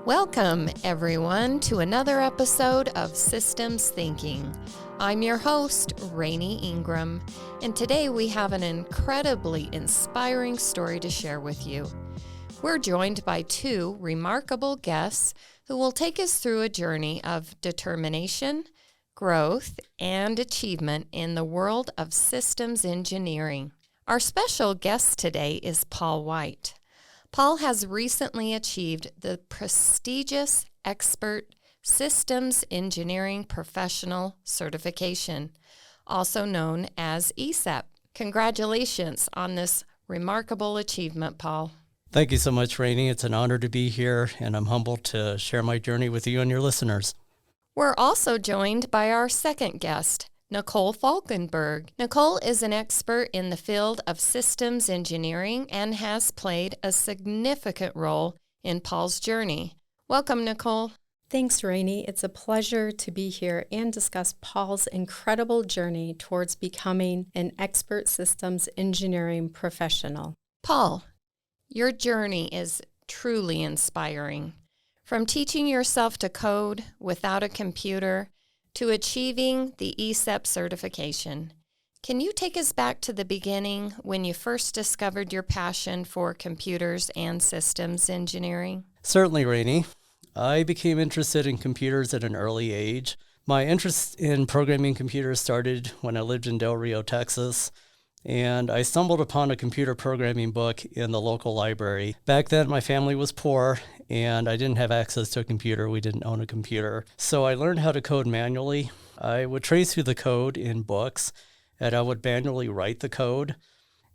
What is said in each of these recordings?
Welcome, everyone, to another episode of Systems Thinking. I'm your host, Rainey Ingram, and today we have an incredibly inspiring story to share with you. We're joined by two remarkable guests who will take us through a journey of determination, growth, and achievement in the world of systems engineering. Our special guest today is Paul White. Paul has recently achieved the prestigious Expert Systems Engineering Professional Certification, also known as ESEP. Congratulations on this remarkable achievement, Paul. Thank you so much, Rainey. It's an honor to be here, and I'm humbled to share my journey with you and your listeners. We're also joined by our second guest, Nicole Falkenberg. Nicole is an expert in the field of systems engineering and has played a significant role in Paul's journey. Welcome, Nicole. Thanks, Rainey. It's a pleasure to be here and discuss Paul's incredible journey towards becoming an expert systems engineering professional. Paul, your journey is truly inspiring. From teaching yourself to code without a computer to achieving the ESEP certification. Can you take us back to the beginning when you first discovered your passion for computers and systems engineering? Certainly, Rainey. I became interested in computers at an early age. My interest in programming computers started when I lived in Del Rio, Texas, and I stumbled upon a computer programming book in the local library. Back then, my family was poor, and I didn't have access to a computer. We didn't own a computer. So I learned how to code manually. I would trace through the code in books, and I would manually write the code.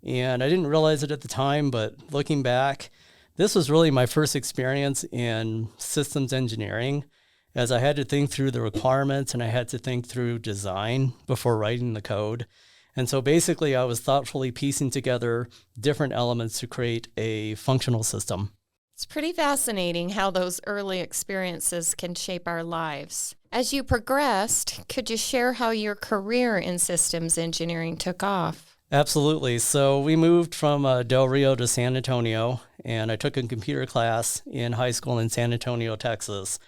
And I didn't realize it at the time, but looking back, this was really my first experience in systems engineering, as I had to think through the requirements and I had to think through design before writing the code. And so basically, I was thoughtfully piecing together different elements to create a functional system. It's pretty fascinating how those early experiences can shape our lives. As you progressed, could you share how your career in systems engineering took off? Absolutely. So we moved from Del Rio to San Antonio, and I took a computer class in high school in San Antonio, Texas.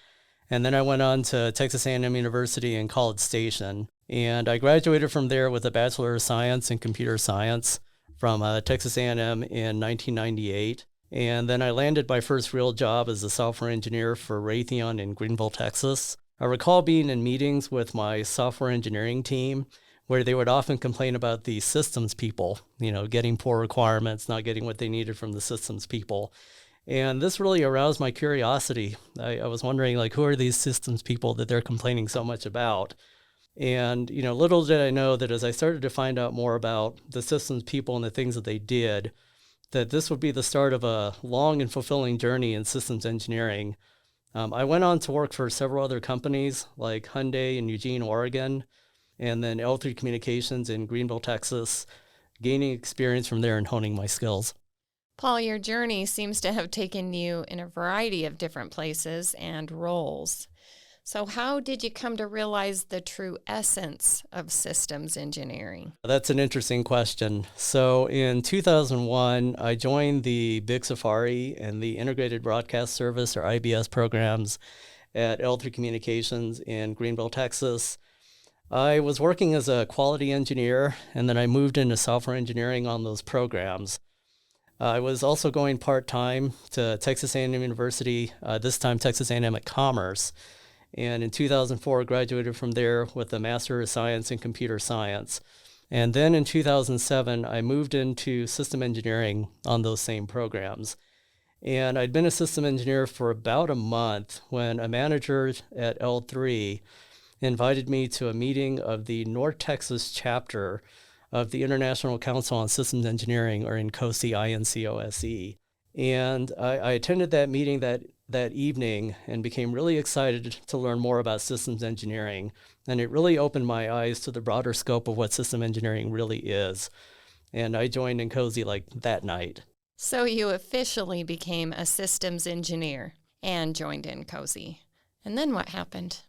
And then I went on to Texas A&M University in College Station. And I graduated from there with a Bachelor of Science in Computer Science from Texas A&M in 1998. And then I landed my first real job as a software engineer for Raytheon in Greenville, Texas. I recall being in meetings with my software engineering team where they would often complain about the systems people, getting poor requirements, not getting what they needed from the systems people. And this really aroused my curiosity. I was wondering, who are these systems people that they're complaining so much about? And, little did I know that as I started to find out more about the systems people and the things that they did, that this would be the start of a long and fulfilling journey in systems engineering. I went on to work for several other companies like Hyundai in Eugene, Oregon, and then L3 Communications in Greenville, Texas, gaining experience from there and honing my skills. Paul, your journey seems to have taken you in a variety of different places and roles. So how did you come to realize the true essence of systems engineering? That's an interesting question. So in 2001, I joined the Big Safari and the Integrated Broadcast Service, or IBS programs, at L3 Communications in Greenville, Texas. I was working as a quality engineer, and then I moved into software engineering on those programs. I was also going part-time to Texas A&M University, this time Texas A&M at Commerce. And in 2004, graduated from there with a Master of Science in Computer Science. And then in 2007, I moved into system engineering on those same programs. And I'd been a system engineer for about a month when a manager at L3 invited me to a meeting of the North Texas chapter of the International Council on Systems Engineering, or INCOSE, INCOSE. And I attended that meeting that evening and became really excited to learn more about systems engineering. And it really opened my eyes to the broader scope of what system engineering really is. And I joined INCOSE that night. So you officially became a systems engineer and joined INCOSE. And then what happened?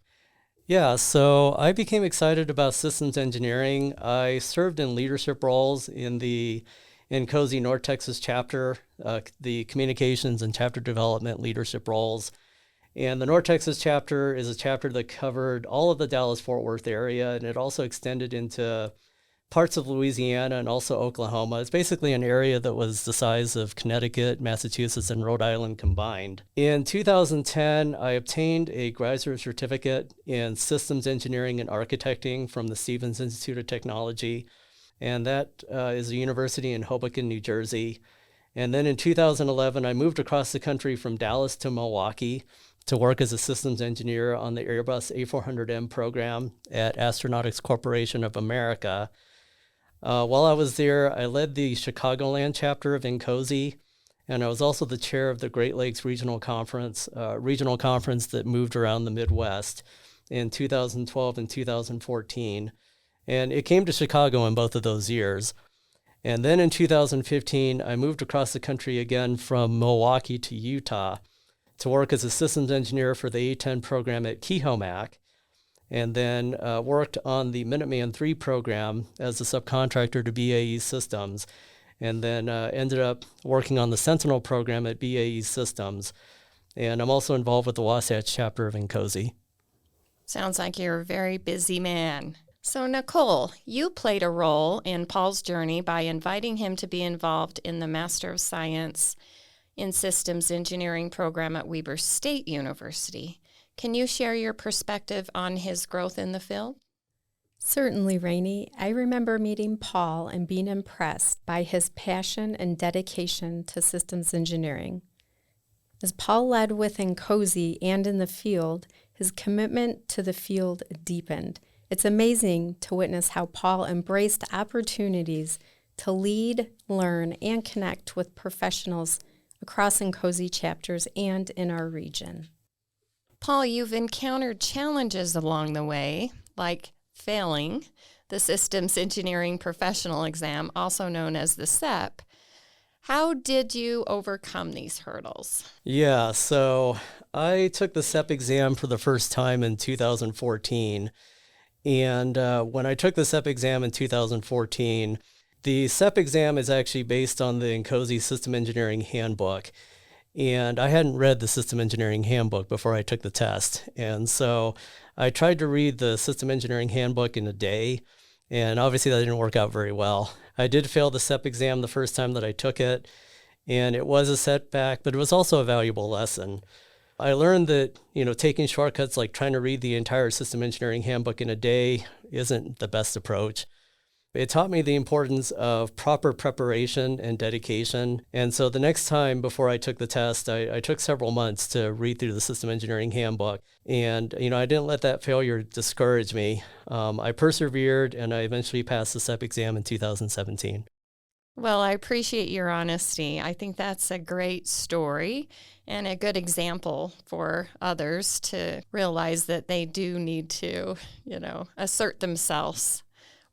Yeah, so I became excited about systems engineering. I served in leadership roles in the INCOSE North Texas chapter, the communications and chapter development leadership roles. And the North Texas chapter is a chapter that covered all of the Dallas-Fort Worth area, and it also extended into parts of Louisiana and also Oklahoma. It's basically an area that was the size of Connecticut, Massachusetts, and Rhode Island combined. In 2010, I obtained a graduate certificate in systems engineering and architecting from the Stevens Institute of Technology, and that is a university in Hoboken, New Jersey. And then in 2011, I moved across the country from Dallas to Milwaukee to work as a systems engineer on the Airbus A400M program at Astronautics Corporation of America. While I was there, I led the Chicagoland chapter of INCOSE, and I was also the chair of the Great Lakes Regional Conference that moved around the Midwest in 2012 and 2014. And it came to Chicago in both of those years. And then in 2015, I moved across the country again from Milwaukee to Utah to work as a systems engineer for the A10 program at Kehomac, and then worked on the Minuteman III program as a subcontractor to BAE Systems, and then ended up working on the Sentinel program at BAE Systems. And I'm also involved with the Wasatch chapter of INCOSE. Sounds like you're a very busy man. So, Nicole, you played a role in Paul's journey by inviting him to be involved in the Master of Science in Systems Engineering program at Weber State University. Can you share your perspective on his growth in the field? Certainly, Rainey. I remember meeting Paul and being impressed by his passion and dedication to systems engineering. As Paul led within INCOSE and in the field, his commitment to the field deepened. It's amazing to witness how Paul embraced opportunities to lead, learn, and connect with professionals across INCOSE chapters and in our region. Paul, you've encountered challenges along the way, like failing the Systems Engineering Professional Exam, also known as the ESEP. How did you overcome these hurdles? Yeah, so I took the ESEP exam for the first time in 2014. And when I took the ESEP exam in 2014, the ESEP exam is actually based on the INCOSE System Engineering Handbook. And I hadn't read the System Engineering Handbook before I took the test. And so I tried to read the System Engineering Handbook in a day, and obviously that didn't work out very well. I did fail the ESEP exam the first time that I took it, and it was a setback, but it was also a valuable lesson. I learned that, taking shortcuts like trying to read the entire System Engineering Handbook in a day isn't the best approach. It taught me the importance of proper preparation and dedication. And so the next time before I took the test, I took several months to read through the System Engineering Handbook. And, I didn't let that failure discourage me. I persevered, and I eventually passed the ESEP exam in 2017. Well, I appreciate your honesty. I think that's a great story and a good example for others to realize that they do need to, assert themselves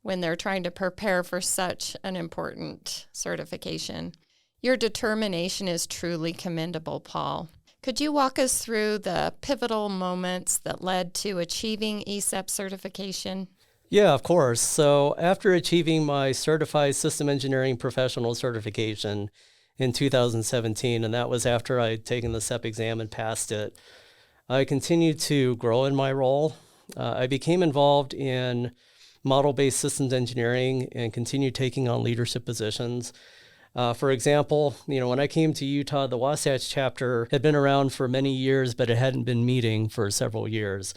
when they're trying to prepare for such an important certification. Your determination is truly commendable, Paul. Could you walk us through the pivotal moments that led to achieving ESEP certification? Yeah, of course. So after achieving my Certified System Engineering Professional certification in 2017, and that was after I had taken the ESEP exam and passed it, I continued to grow in my role. I became involved in model-based systems engineering and continued taking on leadership positions. For example, when I came to Utah, the Wasatch chapter had been around for many years, but it hadn't been meeting for several years.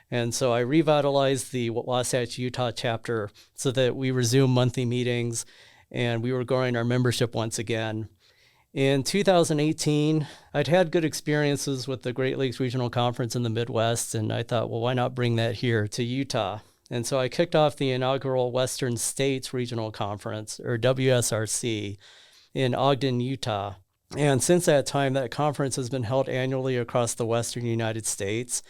And so I revitalized the Wasatch Utah chapter so that we resumed monthly meetings and we were growing our membership once again. In 2018, I'd had good experiences with the Great Lakes Regional Conference in the Midwest, and I thought, well, why not bring that here to Utah? And so I kicked off the inaugural Western States Regional Conference, or WSRC, in Ogden, Utah. And since that time, that conference has been held annually across the Western United States.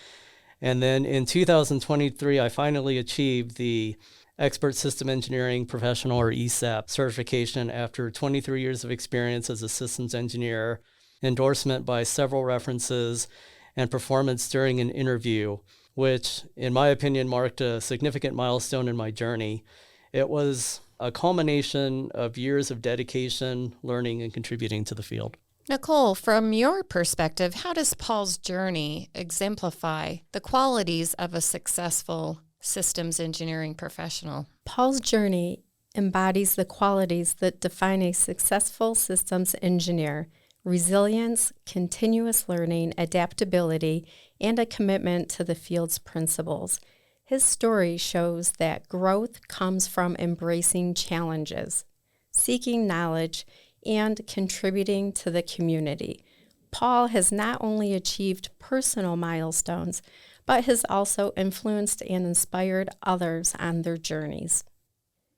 And then in 2023, I finally achieved the Expert System Engineering Professional, or ESEP, certification after 23 years of experience as a systems engineer, endorsement by several references, and performance during an interview, which, in my opinion, marked a significant milestone in my journey. It was a culmination of years of dedication, learning, and contributing to the field. Nicole, from your perspective, how does Paul's journey exemplify the qualities of a successful systems engineering professional? Paul's journey embodies the qualities that define a successful systems engineer: resilience, continuous learning, adaptability, and a commitment to the field's principles. His story shows that growth comes from embracing challenges, seeking knowledge, and contributing to the community. Paul has not only achieved personal milestones, but has also influenced and inspired others on their journeys.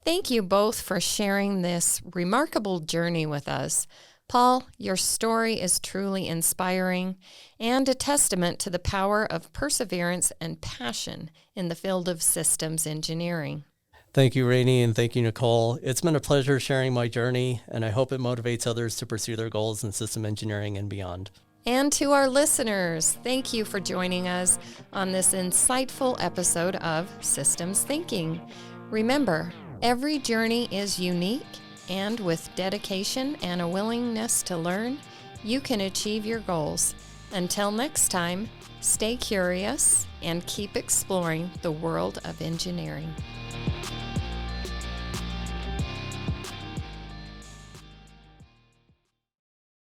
Thank you both for sharing this remarkable journey with us. Paul, your story is truly inspiring and a testament to the power of perseverance and passion in the field of systems engineering. Thank you, Rainey, and thank you, Nicole. It's been a pleasure sharing my journey, and I hope it motivates others to pursue their goals in system engineering and beyond. And to our listeners, thank you for joining us on this insightful episode of Systems Thinking. Remember, every journey is unique, and with dedication and a willingness to learn, you can achieve your goals. Until next time, stay curious and keep exploring the world of engineering.